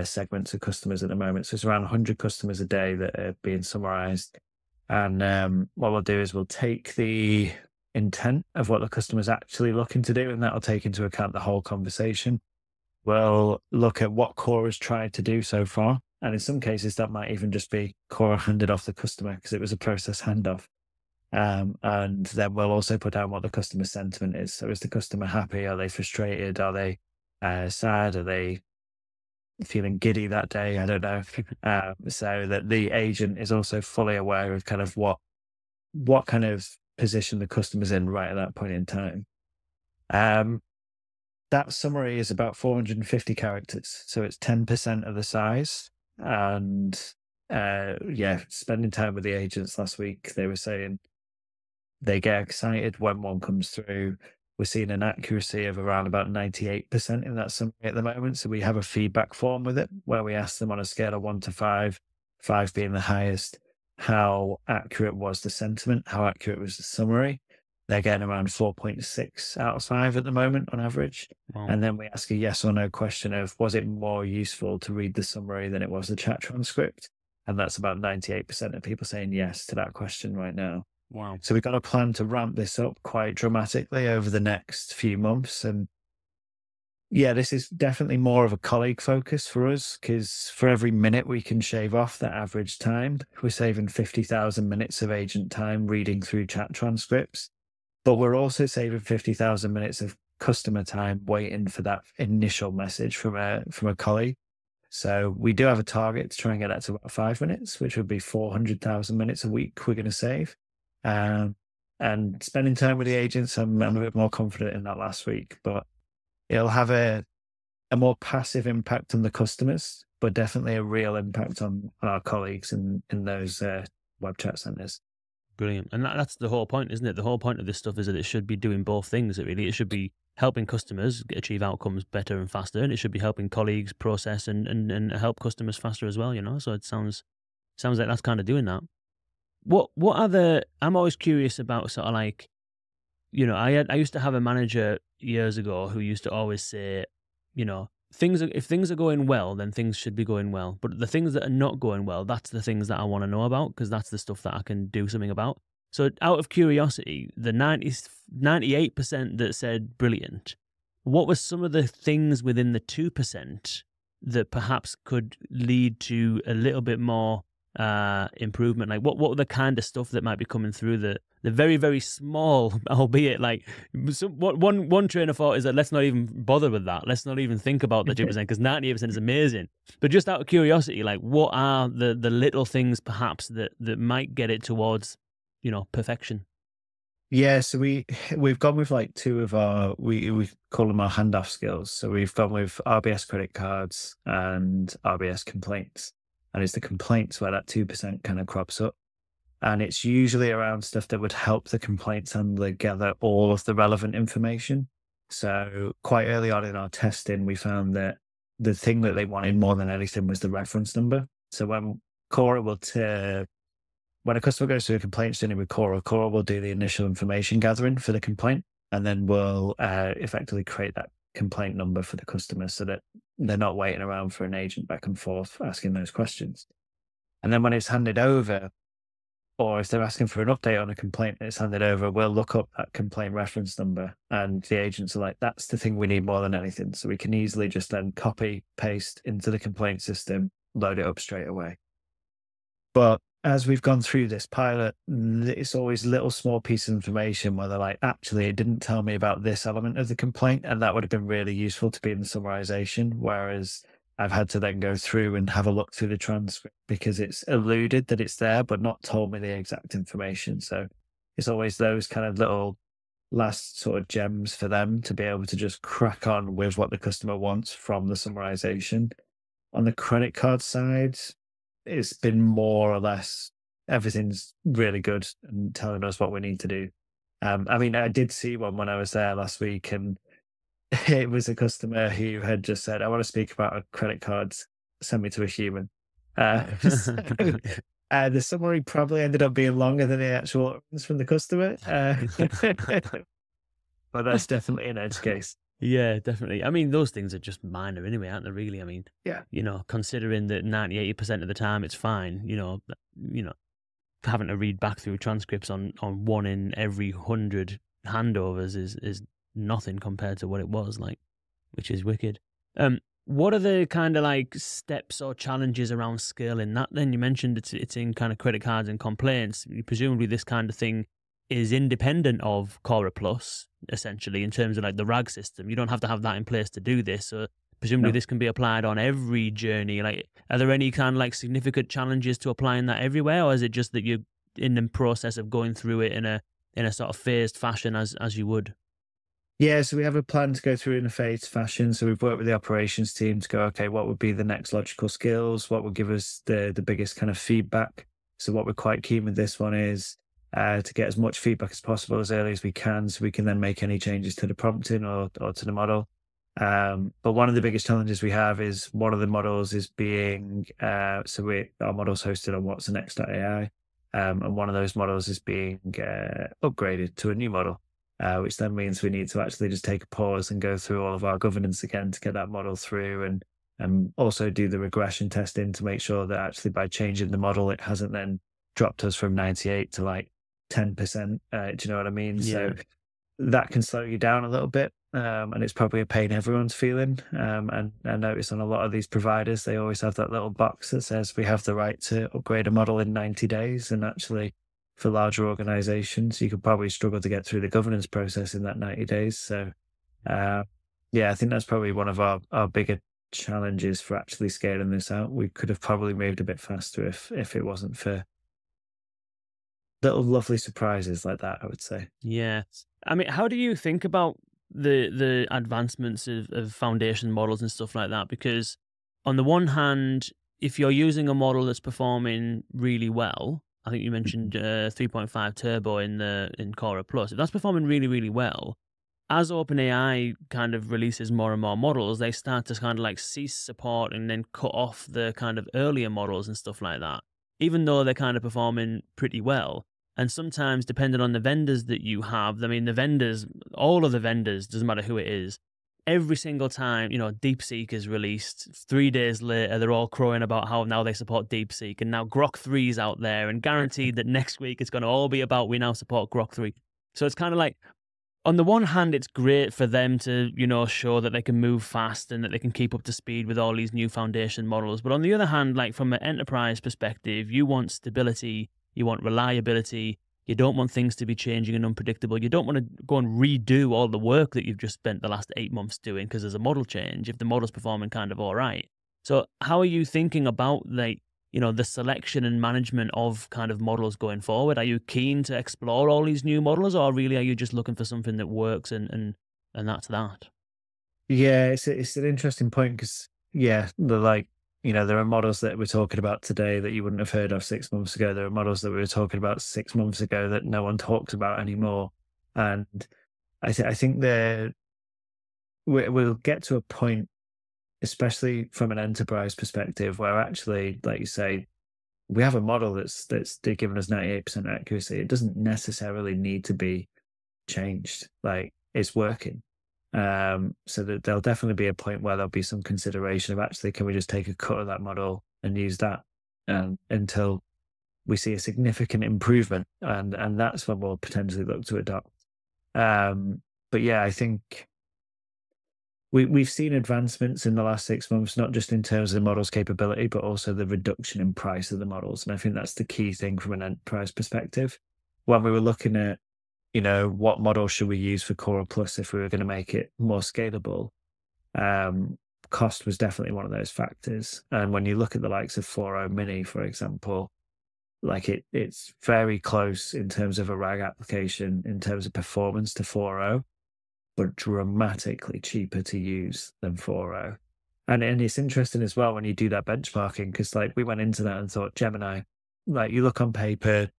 segments of customers at the moment. So it's around 100 customers a day that are being summarized. And what we'll do is we'll take the intent of what the customer's actually looking to do, and that'll take into account the whole conversation. We'll look at what Cora's tried to do so far. And in some cases, that might even just be Cora handed off the customer because it was a process handoff. And then we'll also put down what the customer sentiment is. So is the customer happy? Are they frustrated? Are they sad? Are they feeling giddy that day? I don't know. So that the agent is also fully aware of kind of what kind of position the customer's in right at that point in time. That summary is about 450 characters. So it's 10% of the size. And spending time with the agents last week, they were saying they get excited when one comes through. We're seeing an accuracy of around about 98% in that summary at the moment. So we have a feedback form with it where we ask them on a scale of 1 to 5, 5 being the highest, how accurate was the sentiment, how accurate was the summary. They're getting around 4.6 out of 5 at the moment on average. Wow. And then we ask a yes or no question of, was it more useful to read the summary than it was the chat transcript? And that's about 98% of people saying yes to that question right now. Wow. So we've got a plan to ramp this up quite dramatically over the next few months. And yeah, this is definitely more of a colleague focus for us, because for every minute we can shave off that average time, we're saving 50,000 minutes of agent time reading through chat transcripts. But we're also saving 50,000 minutes of customer time waiting for that initial message from a colleague. So we do have a target to try and get that to about 5 minutes, which would be 400,000 minutes a week we're going to save. And spending time with the agents, I'm a bit more confident in that last week, but it'll have a more passive impact on the customers, but definitely a real impact on our colleagues in those web chat centers. Brilliant. And that's the whole point, isn't it? The whole point of this stuff is that it should be doing both things. It should be helping customers achieve outcomes better and faster, and it should be helping colleagues process and help customers faster as well, So it sounds like that's kind of doing that. What are I'm always curious about sort of like, I used to have a manager years ago who used to always say, if things are going well, then things should be going well. But the things that are not going well, that's the things that I want to know about, because that's the stuff that I can do something about. So out of curiosity, the 98% that said brilliant, what were some of the things within the 2% that perhaps could lead to a little bit more improvement? Like what were the kind of stuff that might be coming through the very, very small, albeit like one train of thought is that let's not even bother with that. Let's not even think about the 2% because 98% is amazing. But just out of curiosity, like what are the little things perhaps that might get it towards, perfection? Yeah, so we've gone with like 2 of our, we call them our handoff skills. So we've gone with RBS credit cards and RBS complaints. And it's the complaints where that 2% kind of crops up. And it's usually around stuff that would help the complaints handler gather all of the relevant information. So quite early on in our testing, we found that the thing that they wanted more than anything was the reference number. So when a customer goes through a complaint journey with Cora will do the initial information gathering for the complaint, and then we'll effectively create that complaint number for the customer so that they're not waiting around for an agent back and forth asking those questions. And then when it's handed over, or if they're asking for an update on a complaint that's handed over, we'll look up that complaint reference number, and the agents are like, that's the thing we need more than anything. So we can easily just then copy, paste into the complaint system, load it up straight away. But as we've gone through this pilot, it's always little small piece of information where they're like, actually, it didn't tell me about this element of the complaint, and that would have been really useful to be in the summarization. Whereas I've had to then go through and have a look through the transcript because it's alluded that it's there, but not told me the exact information. So it's always those kind of little last sort of gems for them to be able to just crack on with what the customer wants from the summarization. On the credit card side, it's been more or less everything's really good and telling us what we need to do. I mean, I did see one when I was there last week, and it was a customer who had just said, I want to speak about a credit card, send me to a human. The summary probably ended up being longer than the actual utterance from the customer. But that's definitely an edge case. Yeah, definitely. I mean, those things are just minor anyway, aren't they, really? I mean, yeah, considering that 90-80% of the time it's fine, having to read back through transcripts on 1 in every 100 handovers is nothing compared to what it was like, which is wicked. What are the kind of like steps or challenges around scaling that then? You mentioned it's in kind of credit cards and complaints. Presumably this kind of thing is independent of Cora Plus, essentially, in terms of like the RAG system. You don't have to have that in place to do this. So presumably this can be applied on every journey. Like, are there any kind of like significant challenges to applying that everywhere, or is it just that you're in the process of going through it in a sort of phased fashion as you would? Yeah, so we have a plan to go through in a phased fashion. So we've worked with the operations team to go, okay, what would be the next logical skills? What would give us the biggest kind of feedback? So what we're quite keen with this one is to get as much feedback as possible as early as we can, so we can then make any changes to the prompting or to the model. But one of the biggest challenges we have is one of the models is being, our model's hosted on what's the next.ai, and one of those models is being upgraded to a new model, which then means we need to actually just take a pause and go through all of our governance again to get that model through, and also do the regression testing to make sure that actually by changing the model, it hasn't then dropped us from 98 to like 10%. Do you know what I mean? Yeah. So that can slow you down a little bit. And it's probably a pain everyone's feeling. And I notice on a lot of these providers, they always have that little box that says we have the right to upgrade a model in 90 days. And actually, for larger organizations, you could probably struggle to get through the governance process in that 90 days. So, I think that's probably one of our bigger challenges for actually scaling this out. We could have probably moved a bit faster if it wasn't for little lovely surprises like that, I would say. Yeah. I mean, how do you think about the advancements of foundation models and stuff like that? Because on the one hand, if you're using a model that's performing really well, I think you mentioned 3.5 Turbo in Cora Plus, if that's performing really, really well, as OpenAI kind of releases more and more models, they start to kind of like cease support and then cut off the kind of earlier models and stuff like that, even though they're kind of performing pretty well. And sometimes, depending on the vendors that you have, I mean, all of the vendors, doesn't matter who it is, every single time, DeepSeek is released, 3 days later, they're all crowing about how now they support DeepSeek, and now Grok 3 is out there, and guaranteed that next week it's going to all be about we now support Grok 3. So it's kind of like, on the one hand, it's great for them to, show that they can move fast and that they can keep up to speed with all these new foundation models. But on the other hand, like from an enterprise perspective, you want stability, you want reliability, you don't want things to be changing and unpredictable. You don't want to go and redo all the work that you've just spent the last 8 months doing because there's a model change if the model's performing kind of all right. So how are you thinking about the selection and management of kind of models going forward? Are you keen to explore all these new models, or really are you just looking for something that works and that's that? Yeah, it's an interesting point because, there are models that we're talking about today that you wouldn't have heard of 6 months ago. There are models that we were talking about 6 months ago that no one talks about anymore. And I think we'll get to a point, especially from an enterprise perspective, where actually, like you say, we have a model that's giving us 98% accuracy. It doesn't necessarily need to be changed. Like, it's working. So that there'll definitely be a point where there'll be some consideration of actually, can we just take a cut of that model and use that until we see a significant improvement, and that's when we'll potentially look to adopt. But yeah, I think we've seen advancements in the last 6 months, not just in terms of the model's capability, but also the reduction in price of the models. And I think that's the key thing from an enterprise perspective. When we were looking at, what model should we use for Cora Plus if we were going to make it more scalable, cost was definitely one of those factors. And when you look at the likes of 4.0 Mini, for example, like it's very close in terms of a RAG application, in terms of performance to 4.0, but dramatically cheaper to use than 4.0. And it's interesting as well when you do that benchmarking, because like we went into that and thought Gemini, like you look on paper,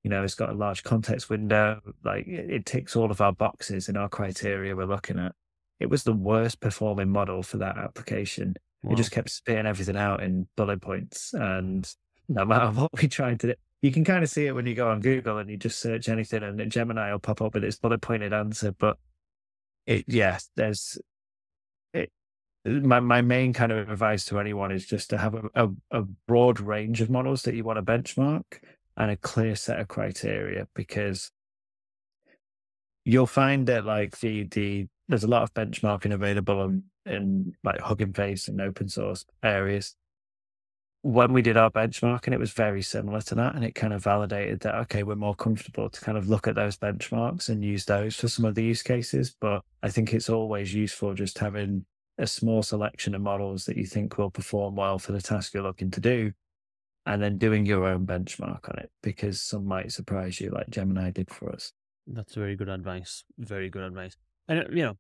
it's got a large context window, like it ticks all of our boxes in our criteria we're looking at. It was the worst performing model for that application. Wow. It just kept spitting everything out in bullet points, and no matter what we tried to do, you can kind of see it when you go on Google and you just search anything and Gemini will pop up with its bullet pointed answer. But my main kind of advice to anyone is just to have a broad range of models that you want to benchmark and a clear set of criteria, because you'll find that like there's a lot of benchmarking available in like Hugging Face and open source areas. When we did our benchmarking, it was very similar to that, and it kind of validated that, okay, we're more comfortable to kind of look at those benchmarks and use those for some of the use cases. But I think it's always useful just having a small selection of models that you think will perform well for the task you're looking to do, and then doing your own benchmark on it, because some might surprise you like Gemini did for us. That's very good advice. Very good advice. And,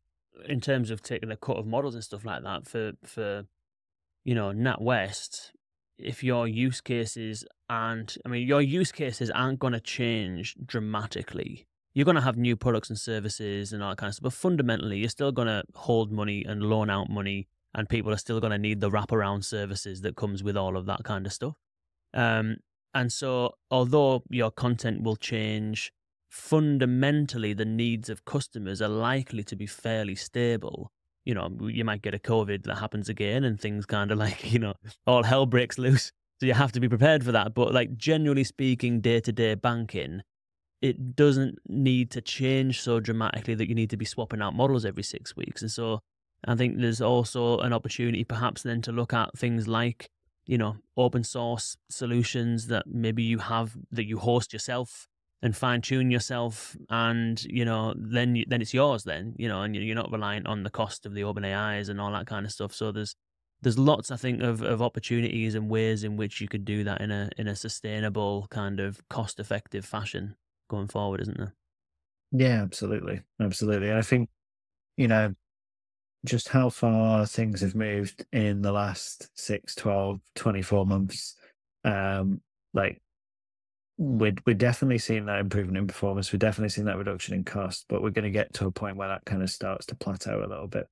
in terms of taking a cut of models and stuff like that for NatWest, if your use cases aren't going to change dramatically. You're going to have new products and services and all that kind of stuff, but fundamentally, you're still going to hold money and loan out money, and people are still going to need the wraparound services that comes with all of that kind of stuff. And so, although your content will change, fundamentally, the needs of customers are likely to be fairly stable. You might get a COVID that happens again and things kind of like, all hell breaks loose. So you have to be prepared for that. But like generally speaking, day-to-day banking, it doesn't need to change so dramatically that you need to be swapping out models every 6 weeks. And so I think there's also an opportunity perhaps then to look at things like, open source solutions that maybe you have, that you host yourself and fine tune yourself, and then it's yours then, and you're not reliant on the cost of the open AIs and all that kind of stuff. So there's lots, I think, of opportunities and ways in which you could do that in a sustainable kind of cost effective fashion going forward, isn't there? Yeah, absolutely. And I think just how far things have moved in the last 6, 12, 24 months, like we're definitely seeing that improvement in performance. We're definitely seeing that reduction in cost, but we're going to get to a point where that kind of starts to plateau a little bit.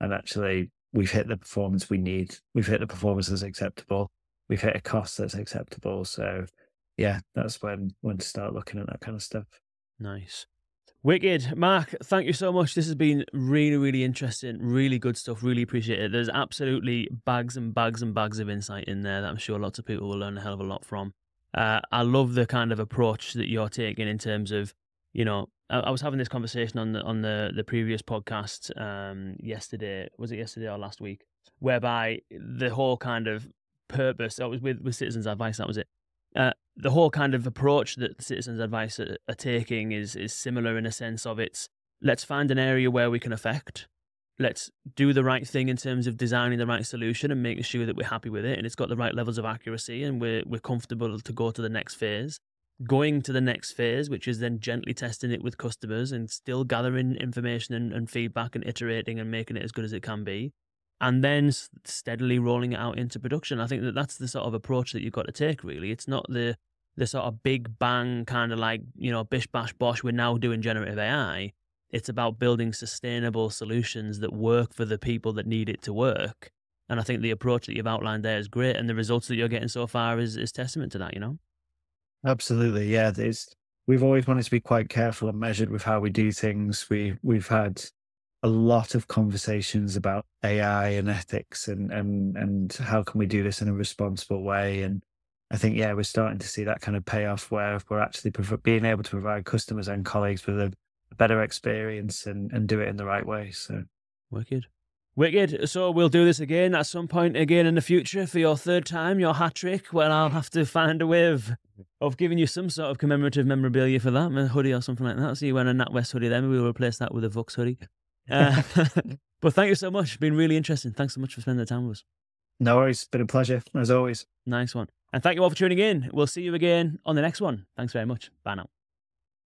And actually, we've hit the performance we need. We've hit the performance that's acceptable. We've hit a cost that's acceptable. So yeah, that's when to start looking at that kind of stuff. Nice. Wicked. Mark, thank you so much. This has been really, really interesting, really good stuff. Really appreciate it. There's absolutely bags and bags and bags of insight in there that I'm sure lots of people will learn a hell of a lot from. I love the kind of approach that you're taking in terms of, I was having this conversation on the previous podcast yesterday. Was it yesterday or last week? Whereby the whole kind of purpose, that was with Citizens Advice, that was it. The whole kind of approach that Citizens Advice are taking is similar in a sense of let's find an area where we can affect. Let's do the right thing in terms of designing the right solution and making sure that we're happy with it and it's got the right levels of accuracy and we're comfortable to go to the next phase. Going to the next phase, which is then gently testing it with customers and still gathering information and feedback and iterating and making it as good as it can be. And then steadily rolling it out into production. I think that's the sort of approach that you've got to take, really. It's not the sort of big bang kind of like, bish, bash, bosh, we're now doing generative AI. It's about building sustainable solutions that work for the people that need it to work. And I think the approach that you've outlined there is great. And the results that you're getting so far is testament to that, Absolutely. Yeah. We've always wanted to be quite careful and measured with how we do things. We've had a lot of conversations about AI and ethics and how can we do this in a responsible way. And I think, yeah, we're starting to see that kind of payoff where we're actually being able to provide customers and colleagues with a better experience and do it in the right way. So Wicked. Wicked. So we'll do this again at some point again in the future for your third time, your hat trick. Well, I'll have to find a way of giving you some sort of commemorative memorabilia for that, a hoodie or something like that. So you wear a NatWest hoodie, then we'll replace that with a Vux hoodie. But thank you so much. It's been really interesting. Thanks so much for spending the time with us. No worries. Been a pleasure, as always. Nice one. And thank you all for tuning in. We'll see you again on the next one. Thanks very much. Bye now.